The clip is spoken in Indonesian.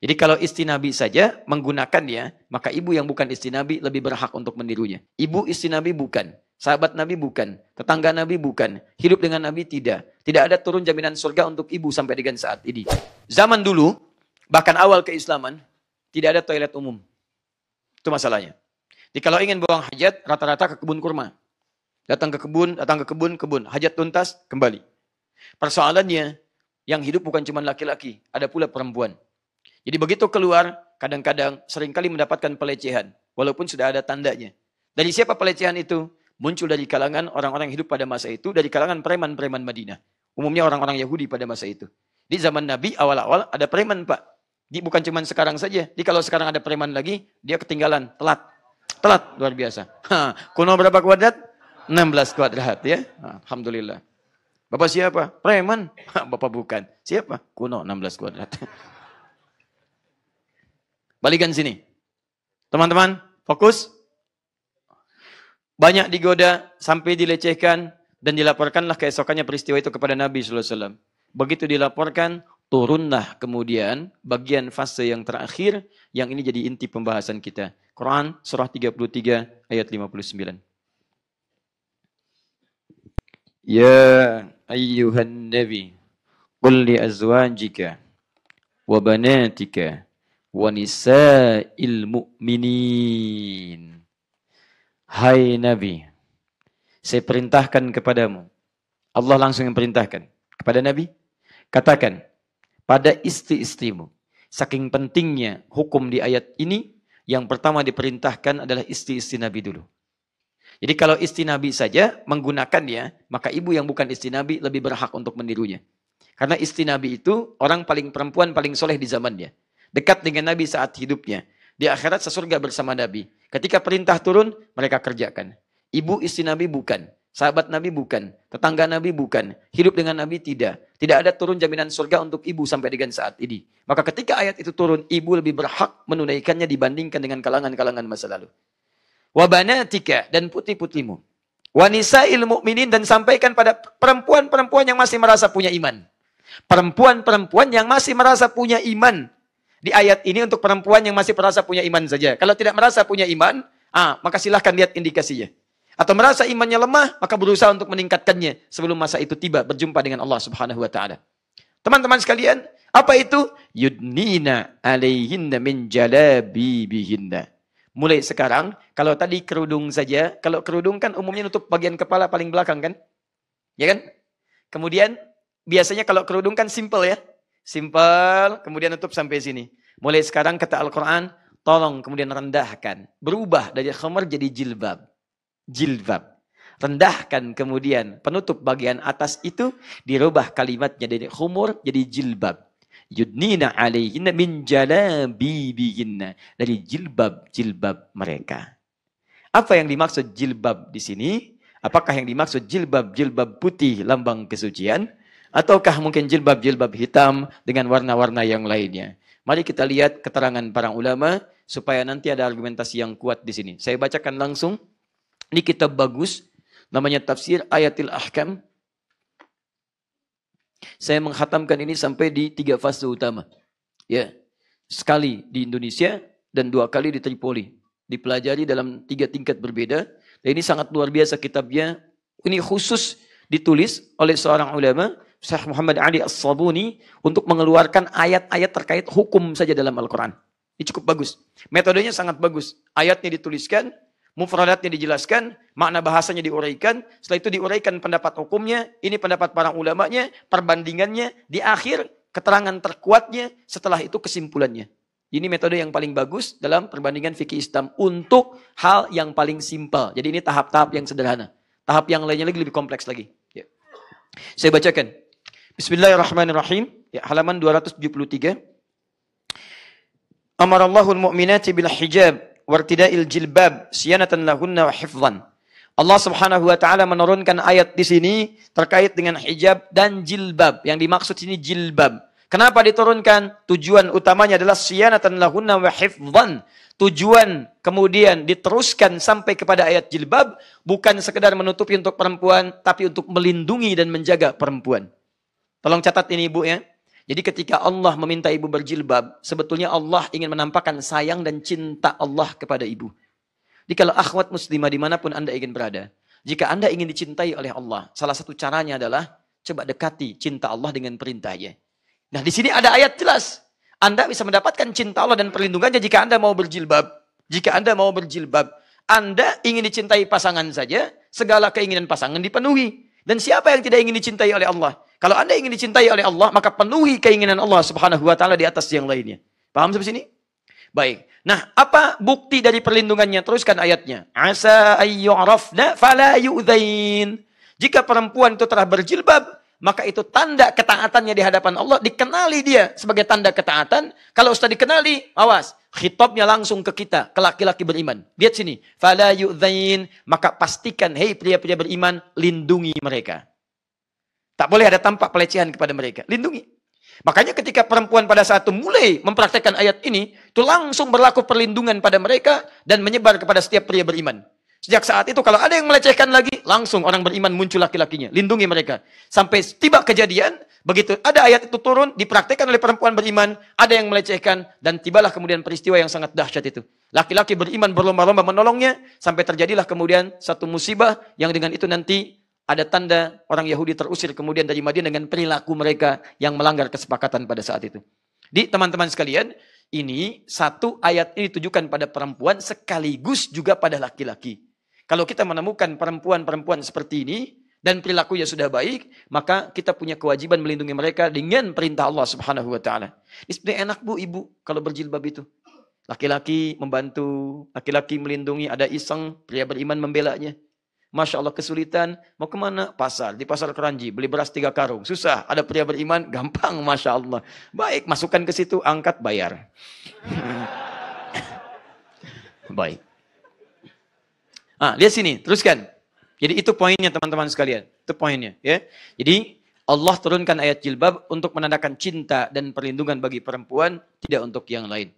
Jadi kalau istri Nabi saja menggunakannya, maka ibu yang bukan istri Nabi lebih berhak untuk menirunya. Ibu istri Nabi bukan, sahabat Nabi bukan, tetangga Nabi bukan, hidup dengan Nabi tidak. Tidak ada turun jaminan surga untuk ibu sampai dengan saat ini. Zaman dulu, bahkan awal keislaman, tidak ada toilet umum. Itu masalahnya. Jadi kalau ingin buang hajat, rata-rata ke kebun kurma. Datang ke kebun, hajat tuntas, kembali. Persoalannya, yang hidup bukan cuma laki-laki, ada pula perempuan. Jadi begitu keluar, kadang-kadang seringkali mendapatkan pelecehan, walaupun sudah ada tandanya. Dari siapa pelecehan itu? Muncul dari kalangan orang-orang yang hidup pada masa itu, dari kalangan preman-preman Madinah. Umumnya orang-orang Yahudi pada masa itu. Di zaman Nabi, awal-awal ada preman, Pak. Jadi bukan cuma sekarang saja. Jadi kalau sekarang ada preman lagi, dia ketinggalan, telat. Telat, luar biasa. Kuno berapa kuadrat? 16 kuadrat ya. Alhamdulillah. Bapak siapa? Preman. Bapak bukan. Siapa? Kuno 16 kuadrat. Balikan sini. Teman-teman, fokus. Banyak digoda sampai dilecehkan dan dilaporkanlah keesokannya peristiwa itu kepada Nabi sallallahu alaihi wasallam. Begitu dilaporkan, turunlah kemudian bagian fase yang terakhir yang ini jadi inti pembahasan kita. Quran surah 33 ayat 59. Ya ayyuhan nabi qul li azwajika wa banatika wa nisa'il mu'minin. Hai Nabi, saya perintahkan kepadamu. Allah langsung yang perintahkan kepada Nabi. Katakan pada istri-istrimu. Saking pentingnya hukum di ayat ini, yang pertama diperintahkan adalah istri-istri Nabi dulu. Jadi kalau istri Nabi saja menggunakannya, maka ibu yang bukan istri Nabi lebih berhak untuk menirunya. Karena istri Nabi itu orang perempuan paling soleh di zamannya. Dekat dengan Nabi saat hidupnya. Di akhirat sesurga bersama Nabi. Ketika perintah turun, mereka kerjakan. Ibu istri Nabi bukan. Sahabat Nabi bukan. Tetangga Nabi bukan. Hidup dengan Nabi tidak. Tidak ada turun jaminan surga untuk ibu sampai dengan saat ini. Maka ketika ayat itu turun, ibu lebih berhak menunaikannya dibandingkan dengan kalangan-kalangan masa lalu. Wabanatika dan putri-putrimu. Wanisa'il mu'minin dan sampaikan pada perempuan-perempuan yang masih merasa punya iman. Perempuan-perempuan yang masih merasa punya iman. Di ayat ini untuk perempuan yang masih merasa punya iman saja. Kalau tidak merasa punya iman, maka silahkan lihat indikasinya. Atau merasa imannya lemah, maka berusaha untuk meningkatkannya sebelum masa itu tiba berjumpa dengan Allah Subhanahu wa taala. Teman-teman sekalian, apa itu? Yudnina alaihinna min jalabibihinna. Mulai sekarang, kalau tadi kerudung saja, kalau kerudung kan umumnya nutup bagian kepala paling belakang kan? Ya kan? Kemudian biasanya kalau kerudung kan simple ya. Simple, kemudian nutup sampai sini. Mulai sekarang kata Al-Quran, tolong kemudian rendahkan. Berubah dari khamar jadi jilbab. Jilbab. Rendahkan kemudian penutup bagian atas itu, dirubah kalimatnya dari khumur jadi jilbab. Yudnina alaihinna min jalabibihinna. Dari jilbab-jilbab mereka. Apa yang dimaksud jilbab di sini? Apakah yang dimaksud jilbab-jilbab putih lambang kesucian? Ataukah mungkin jilbab-jilbab hitam dengan warna-warna yang lainnya? Mari kita lihat keterangan para ulama supaya nanti ada argumentasi yang kuat di sini. Saya bacakan langsung. Ini kitab bagus, namanya Tafsir Ayatil Ahkam. Saya menghatamkan ini sampai di 3 fase utama. Ya, sekali di Indonesia dan 2 kali di Tripoli. Dipelajari dalam 3 tingkat berbeda. Dan ini sangat luar biasa kitabnya. Ini khusus ditulis oleh seorang ulama, Syekh Muhammad Ali As-Sabuni, untuk mengeluarkan ayat-ayat terkait hukum saja dalam Al-Quran. Ini cukup bagus. Metodenya sangat bagus. Ayatnya dituliskan, mufradatnya dijelaskan, makna bahasanya diuraikan, setelah itu diuraikan pendapat hukumnya, ini pendapat para ulamanya, perbandingannya, di akhir keterangan terkuatnya, setelah itu kesimpulannya. Ini metode yang paling bagus dalam perbandingan fikih Islam untuk hal yang paling simpel. Jadi ini tahap-tahap yang sederhana. Tahap yang lainnya lagi lebih kompleks lagi. Ya. Saya bacakan. Bismillahirrahmanirrahim. Ya, halaman 273. Amarallahul mu'minati bil hijab wartida'il jilbab siyanatan lahunna wa hifzan. Allah Subhanahu wa taala menurunkan ayat di sini terkait dengan hijab dan jilbab. Yang dimaksud sini jilbab. Kenapa diturunkan? Tujuan utamanya adalah siyanatan lahunna wa hifzan. Tujuan kemudian diteruskan sampai kepada ayat jilbab bukan sekedar menutupi untuk perempuan, tapi untuk melindungi dan menjaga perempuan. Tolong catat ini Ibu ya. Jadi ketika Allah meminta ibu berjilbab, sebetulnya Allah ingin menampakkan sayang dan cinta Allah kepada ibu. Jadi kalau akhwat muslimah dimanapun Anda ingin berada, jika Anda ingin dicintai oleh Allah, salah satu caranya adalah coba dekati cinta Allah dengan perintahnya. Nah di sini ada ayat jelas. Anda bisa mendapatkan cinta Allah dan perlindungannya jika Anda mau berjilbab. Jika Anda mau berjilbab, Anda ingin dicintai pasangan saja, segala keinginan pasangan dipenuhi. Dan siapa yang tidak ingin dicintai oleh Allah? Kalau Anda ingin dicintai oleh Allah, maka penuhi keinginan Allah Subhanahu wa taala di atas yang lainnya. Paham sampai sini? Baik. Nah, apa bukti dari perlindungannya? Teruskan ayatnya. Asa ayyu'rafna fala yu'dzain. Jika perempuan itu telah berjilbab, maka itu tanda ketaatannya di hadapan Allah, dikenali dia sebagai tanda ketaatan. Kalau sudah dikenali, awas, khitabnya langsung ke kita, ke laki-laki beriman. Lihat sini, fala yu'dzain, maka pastikan, hei pria-pria beriman, lindungi mereka. Tak boleh ada tampak pelecehan kepada mereka. Lindungi. Makanya ketika perempuan pada saat itu mulai mempraktekkan ayat ini, itu langsung berlaku perlindungan pada mereka dan menyebar kepada setiap pria beriman. Sejak saat itu kalau ada yang melecehkan lagi, langsung orang beriman muncul laki-lakinya. Lindungi mereka. Sampai tiba kejadian, begitu ada ayat itu turun, dipraktekkan oleh perempuan beriman, ada yang melecehkan, dan tibalah kemudian peristiwa yang sangat dahsyat itu. Laki-laki beriman berlomba-lomba menolongnya, sampai terjadilah kemudian satu musibah yang dengan itu nanti ada tanda orang Yahudi terusir kemudian dari Madinah dengan perilaku mereka yang melanggar kesepakatan pada saat itu. Di teman-teman sekalian, ini satu ayat ini ditujukan pada perempuan sekaligus juga pada laki-laki. Kalau kita menemukan perempuan-perempuan seperti ini dan perilakunya sudah baik, maka kita punya kewajiban melindungi mereka dengan perintah Allah Subhanahu wa taala. Ini sebenarnya enak Bu, Ibu kalau berjilbab itu. Laki-laki membantu, laki-laki melindungi, ada iseng, pria beriman membelanya. Masya Allah kesulitan, mau kemana? Pasar, di pasar Keranji, beli beras 3 karung. Susah, ada pria beriman, gampang Masya Allah. Baik, masukkan ke situ, angkat, bayar. Baik. Lihat sini, teruskan. Jadi itu poinnya teman-teman sekalian. Itu poinnya. Ya. Jadi Allah turunkan ayat jilbab untuk menandakan cinta dan perlindungan bagi perempuan, tidak untuk yang lain.